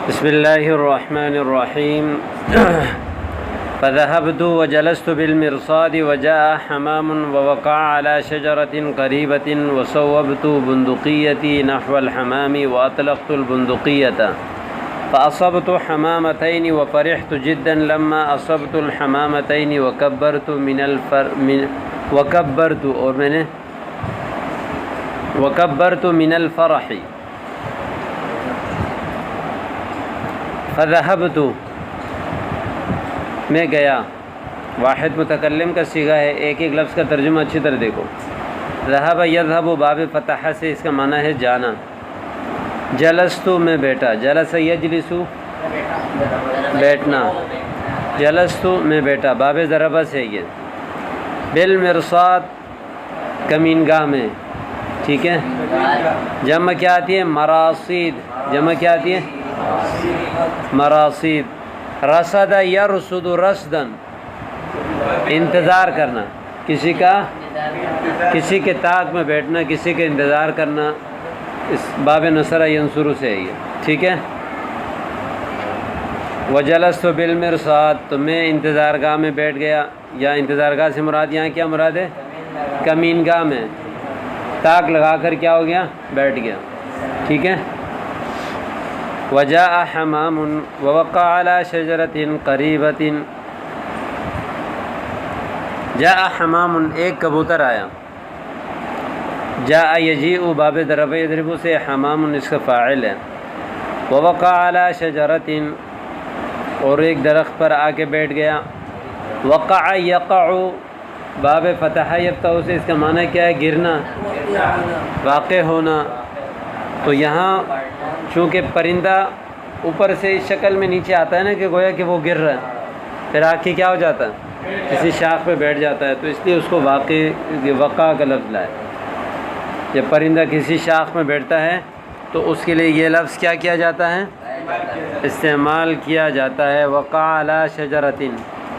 بسم اللہ الرحمن الرحیم فذهبت وجلست بالمرصاد وجاء حمام ووقع على شجرة قريبة وصوبت بندقيتي نحو الحمام وأطلقت البندقية فأصبت حمامتين وفرحت جدا لما أصبت الحمامتين وكبرت من الفرح فذهبت میں گیا. واحد متکلم کا صیغہ ہے، ایک ایک لفظ کا ترجمہ اچھی طرح دیکھو. ذهب یذهب باب فتح سے اس کا معنی ہے جانا. جلستو میں بیٹھا، جلس یجلس بیٹھنا، جلستو میں بیٹھا، باب ضربہ سے یہ. بالمرصاد کمینگاہ میں، ٹھیک ہے. جمع کیا آتی ہے؟ مراصید. جمع کیا آتی ہے؟ مراصید. رصد یرصد رصدن، انتظار کرنا، کسی کے طاق میں بیٹھنا، کسی کے انتظار کرنا. اس باب نصر ینصر سے ہے یہ، ٹھیک ہے. وجلست بالمرصاد، تو میں انتظار گاہ میں بیٹھ گیا، یا انتظار گاہ سے مراد یہاں کیا مراد ہے؟ کمین گاہ میں. طاق لگا کر کیا ہو گیا؟ بیٹھ گیا، ٹھیک ہے. وجاء حمام ووقع على شجرة قريبة. جاء حمام، ایک کبوتر آیا. جاء یجیء باب ضرب یضرب سے، حمام اس کا فاعل ہے. ووقع على شجرة، اور ایک درخت پر آ کے بیٹھ گیا. وقع یقع باب فتح یفتح سے، اس کا معنی کیا ہے؟ گرنا، واقع ہونا. تو یہاں چونکہ پرندہ اوپر سے اس شکل میں نیچے آتا ہے نا کہ گویا کہ وہ گر رہا ہے، پھر آ کے کیا ہو جاتا ہے؟ کسی شاخ پہ بیٹھ جاتا ہے، تو اس لیے اس کو وقع کا لفظ لائے. جب پرندہ کسی شاخ میں بیٹھتا ہے تو اس کے لیے یہ لفظ کیا جاتا ہے؟ استعمال کیا جاتا ہے. وقع علی شجرۃ،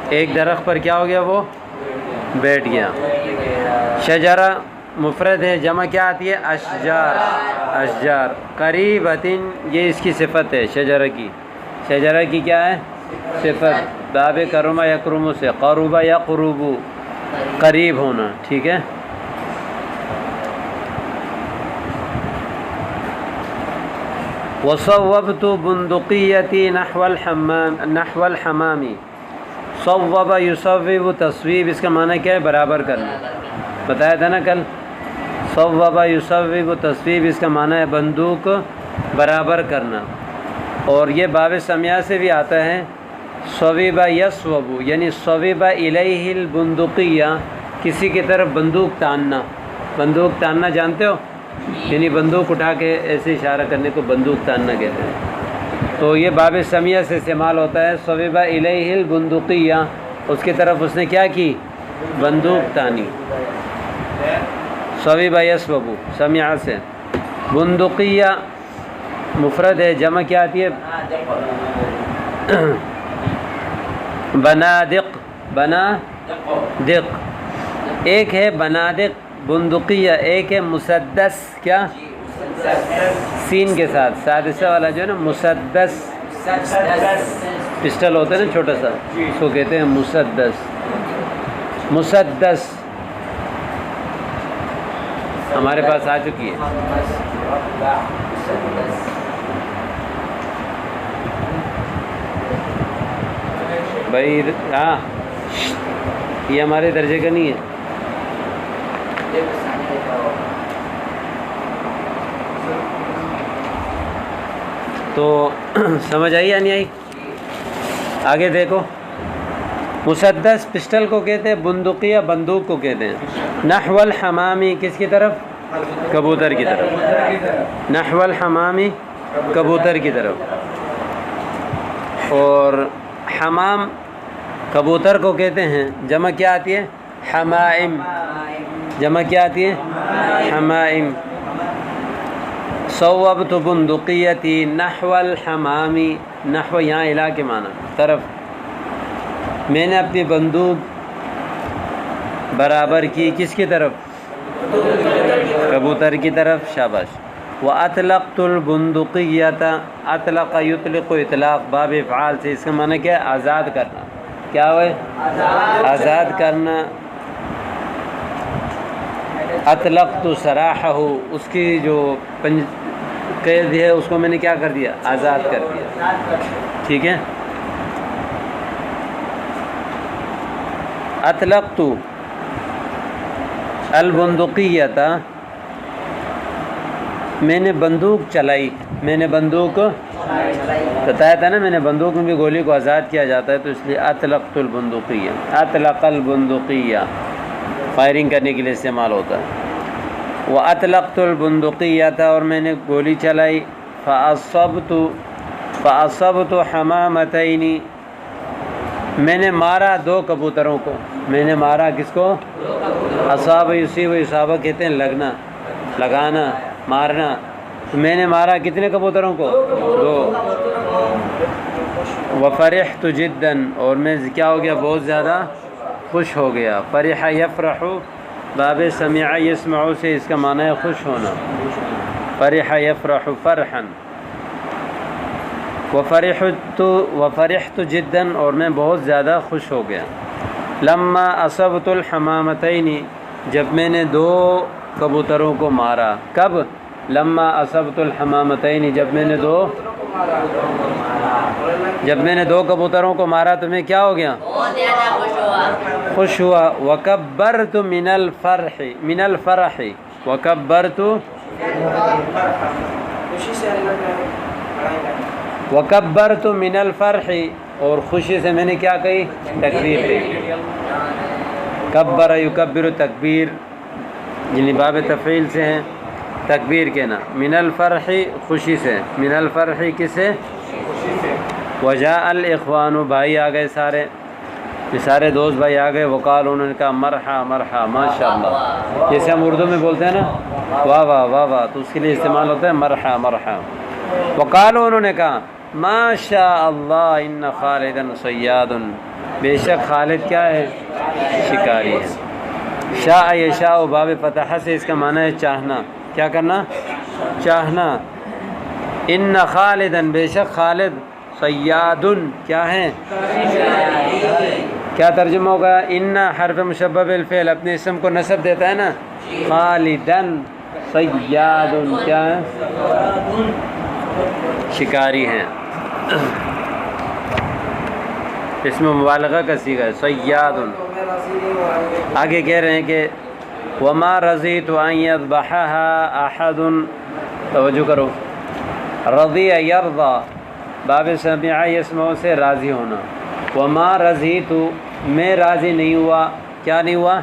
ایک درخت پر کیا ہو گیا؟ وہ بیٹھ گیا. شجرہ مفرد ہے، جمع کیا آتی ہے؟ اشجار. اشجار. قریبتن، یہ اس کی صفت ہے شجرہ کی. شجرہ کی کیا ہے؟ صفت. باب کرما یکرم سے، قربا یقرب، قریب ہونا، ٹھیک ہے. وصوبت بندقیتی نحو الحمام. صوب یصوب، تصویب اس کا معنی کیا ہے؟ برابر کرنا. بتایا تھا نا کل. صوب یصوب تصویب اس کا معنی ہے بندوق برابر کرنا. اور یہ باب سمیع سے بھی آتا ہے. صوب یصوب یعنی صوب الیہ البندقیہ، کسی کی طرف بندوق تاننا. بندوق تاننا جانتے ہو؟ یعنی بندوق اٹھا کے ایسے اشارہ کرنے کو بندوق تاننا کہتے ہیں. تو یہ باب سمیع سے استعمال ہوتا ہے. صوب الیہ البندقیہ، اس کی طرف اس نے کیا کی؟ بندوق تانی. صوب یصوب سمیع سے. بندقیہ مفرد ہے، جمع کیا آتی ہے؟ بنادق. بنادق ایک ہے، بنادق بندقیہ ایک ہے. مسدس، کیا؟ سین کے ساتھ سادسہ والا جو ہے نا، مسدس. پسٹل ہوتا ہے نا چھوٹا سا، اس کو کہتے ہیں مسدس. مسدس ہمارے پاس آ چکی ہے. بھائی ہاں، یہ ہمارے درجے کا نہیں ہے. تو سمجھ آئی یا نہیں آئی؟ آگے دیکھو. مسدس پسٹل کو کہتے ہیں، بندقیہ بندوق کو کہتے ہیں. نحو الحمامی کس کی طرف؟ کبوتر کی طرف. نحو الحمامی کبوتر کی طرف. اور حمام کبوتر کو کہتے ہیں، جمع کیا آتی ہے؟ حمائم. جمع کیا آتی ہے؟ حمائم. صوبت بندقیتی نحو الحمامی. نحو یہاں الہ کے معنی طرف. میں نے اپنی بندوق برابر کی کس کی طرف؟ کبوتر کی طرف. شاباش. وَأَطْلَقْتُ الْبُنْدُقِيَّةَ اطلق یطلق اطلاق باب افعال سے، اس کا معنی کیا ہے؟ آزاد کرنا. کیا ہوئے؟ آزاد کرنا. اطلقت سراحہ، اس کی جو قید ہے اس کو میں نے کیا کر دیا؟ آزاد کر دیا. ٹھیک ہے. اطلقت البندقیۃ، میں نے بندوق چلائی. میں نے بندوق بتایا تھا نا، میں نے بندوق میں بھی گولی کو آزاد کیا جاتا ہے، تو اس لیے اطلقت البندقیہ. اطلق البندقیہ فائرنگ کرنے کے لیے استعمال ہوتا ہے. وَأَطْلَقْتُ الْبُنْدُقِيَّةَ، اور میں نے گولی چلائی. فَأَصَبْتُ حَمَامَتَيْنِ، میں نے مارا دو کبوتروں کو. میں نے مارا کس کو؟ اصاب یصیب، اصابہ کہتے ہیں لگنا، لگانا، مارنا. میں نے مارا کتنے کبوتروں کو؟ دو. وَفَرِحْتُ جِدًّا، اور میں کیا ہو گیا؟ بہت زیادہ خوش ہو گیا. فرح یفرح باب سمع یسمع سے اس کا معنی ہے خوش ہونا. فرح یفرح فرحا. وفرحت جدا، اور میں بہت زیادہ خوش ہو گیا. لما اصبت الحمامتین، جب میں نے دو کبوتروں کو مارا. کب؟ لما اصبت الحمامتین، جب میں نے دو کبوتروں کو مارا تو میں کیا ہو گیا؟ بہت زیادہ خوش ہوا. وکبرت من الفرح وکبرت من الفرح، اور خوشی سے میں نے کیا کہی؟ تکبیر کہی. کبر یکبر تکبیر، یعنی باب تفعیل سے ہے تکبیر کہنا. من الفرح خوشی سے. من الفرح کس سے؟ وجاء الاخوان، بھائی آ گئے سارے، سارے دوست بھائی آ گئے. وقال، انہوں نے کہا مرحا مرحا ماشاء اللہ، جیسے ہم اردو میں بولتے ہیں نا واہ واہ واہ واہ، تو اس کے لیے استعمال ہوتا ہے مرحا مرحا. وقال، انہوں نے کہا ماشاء اللہ ان خالدا صیاد، بے شک خالد کیا ہے؟ شکاری ہے. شاء یشاء باب فتح سے اس کا معنی ہے چاہنا. کیا کرنا؟ چاہنا. ان خالدا، بے شک خالد، صیاد کیا ہے؟ کیا ترجمہ ہوگا؟ ان حرف مشبہ بالفعل اپنے اسم کو نصب دیتا ہے نا. خالدن صیاد کیا ہے؟ شکاری ہیں. اس میں مبالغہ کا صیغہ ہے صیاد. آگے کہہ رہے ہیں کہ وما رضیت ان یذبحها احد، توجہ کرو. رضی یرضی باب سمع یسمع سے راضی ہونا. وما رضیت، میں راضی نہیں ہوا. کیا نہیں ہوا؟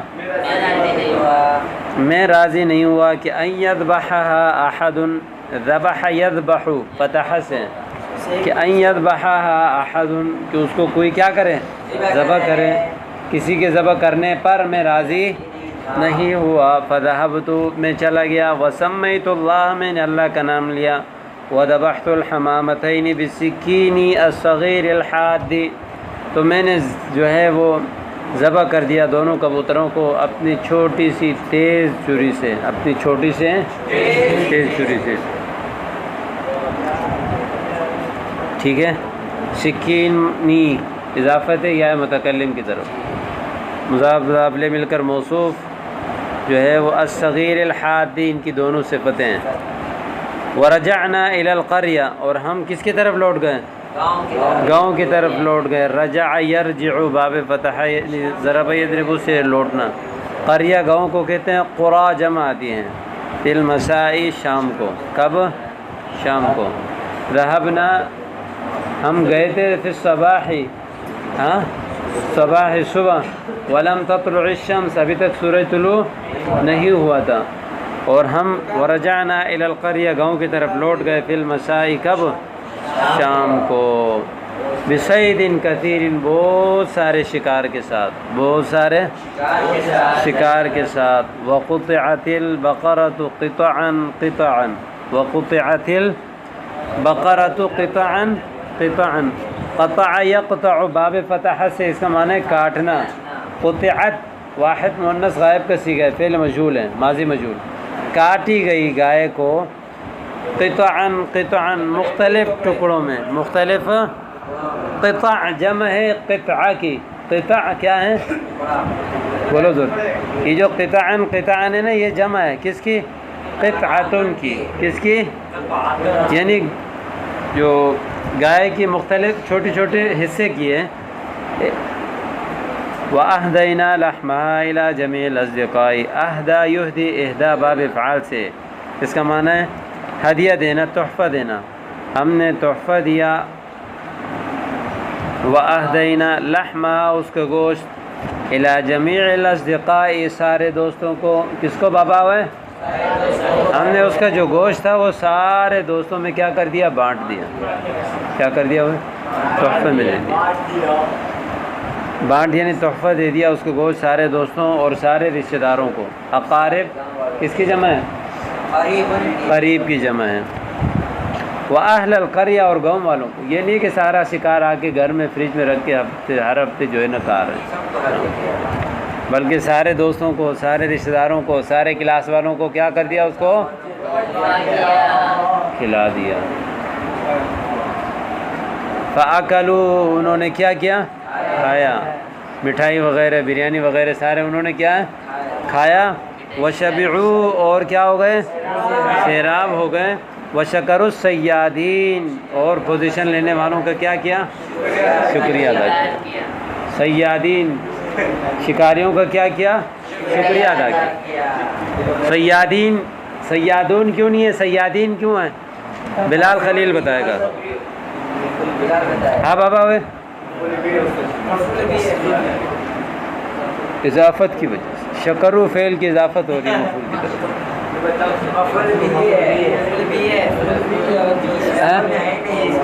میں راضی نہیں ہوا کہ ان یذبحها احد، ذبح یذبح فتح سے، کہ ان یذبحها احد، کہ اس کو کوئی کیا کرے؟ ذبح کرے. کسی کے ذبح کرنے پر میں راضی نہیں ہوا. فذهبت، میں چلا گیا. وسمیت اللہ، میں نے اللہ کا نام لیا. وذبحت الحمامتین بالسکین الصغیر الحاد، تو میں نے جو ہے وہ ذبح کر دیا دونوں کبوتروں کو اپنی چھوٹی سی تیز چھری سے. اپنی چھوٹی سے تیز چھری سے. ٹھیک ہے. سکینی اضافت ہے یا متکلم کی طرف، مضاف مضاف لے مل کر موصوف جو ہے وہ الصغیر الحاد، ان کی دونوں صفتیں ہیں. ورجعنا الی القریہ، اور ہم کس کی طرف لوٹ گئے؟ گاؤں کی طرف لوٹ گئے. رجع یرجع باب فتح، ضرب یضرب سے لوٹنا. قریہ گاؤں کو کہتے ہیں. قرا جمع آتی ہیں. فی المساء شام کو. کب؟ شام کو. ذهبنا، ہم گئے تھے. فی الصباح، ہاں صباح صبح. ولم تطلع الشمس، ابھی تک سورج طلوع نہیں ہوا تھا. اور ہم ورجعنا الی القریہ گاؤں کی طرف لوٹ گئے. فی المساء کب؟ شام کو. بصید کثیر، بہت سارے شکار کے ساتھ، بہت سارے شکار کے ساتھ. وقطعت البقرۃ قطعا قطعا، وقطعت البقرۃ قطعا قطعا. قطع یقطع باب فتح سے اس کا معنی ہے کاٹنا. قطعت واحد مؤنث غائب کا صیغہ ہے، فعل مجہول ہے، ماضی مجہول. کاٹی گئی گائے کو قطعن قطعن مختلف ٹکڑوں میں، مختلف قطع جمع ہے قطعہ کی، قطع کیا ہے؟ بولو ضرور، یہ جو قطعن قطعن ہے نا یہ جمع ہے کس کی؟ قطعتن کی، کس کی؟ یعنی جو گائے کی مختلف چھوٹے چھوٹے حصے کی ہے۔ وَأَهْدَيْنَا لَحْمَهَا إِلَى جَمِيعِ الْأَصْدِقَاءِ، اہدا یہدی، اہدا باب افعال سے، اس کا معنی ہے ہدیہ دینا، تحفہ دینا، ہم نے تحفہ دیا۔ وَأَهْدَيْنَا لَحْمَهَا، اس کا گوشت، إِلَى جَمِيعِ الْأَصْدِقَاءِ، سارے دوستوں کو، کس کو بابا ہوئے؟ ہم نے اس کا جو گوشت تھا وہ سارے دوستوں میں کیا کر دیا؟ بانٹ دیا۔ کیا کر دیا ہوئے؟ تحفے میں دے دیا، بانٹ یعنی تحفہ دے دیا اس کو گوشت سارے دوستوں اور سارے رشتہ داروں کو۔ اقارب کس کی جمع ہے؟ قریب کی جمع ہے۔ وَأَهْلَ الْقَرْيَةِ، اور گاؤں والوں کو، یہ نہیں کہ سارا شکار آ کے گھر میں فریج میں رکھ کے ہر ہفتے جو ہے نا کھا رہے ہیں، بلکہ سارے دوستوں کو، سارے رشتہ داروں کو، سارے کلاس والوں کو کیا کر دیا؟ اس کو کھلا دیا۔ فَأَكَلُوا، انہوں نے کیا کیا؟ کھایا، مٹھائی وغیرہ بریانی وغیرہ سارے انہوں نے کیا کھایا۔ وَشَبِعُوا، اور کیا ہو گئے؟ سیراب ہو گئے۔ وَشَكَرُوا الصَّيَّادِينَ، اور پوزیشن لینے والوں کا کیا کیا؟ شکریہ ادا کیا۔ سیادین، شکاریوں کا کیا کیا؟ شکریہ ادا کیا۔ سیادین، سیادون کیوں نہیں ہے؟ سیادین کیوں ہیں؟ بلال خلیل بتائے گا۔ ہاں بابا ہوئے، اضافت کی وجہ سے، شکرو فعل کی اضافت ہو رہی ہے مفعول کی طرف۔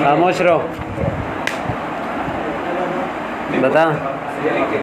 خاموش رہو، بتا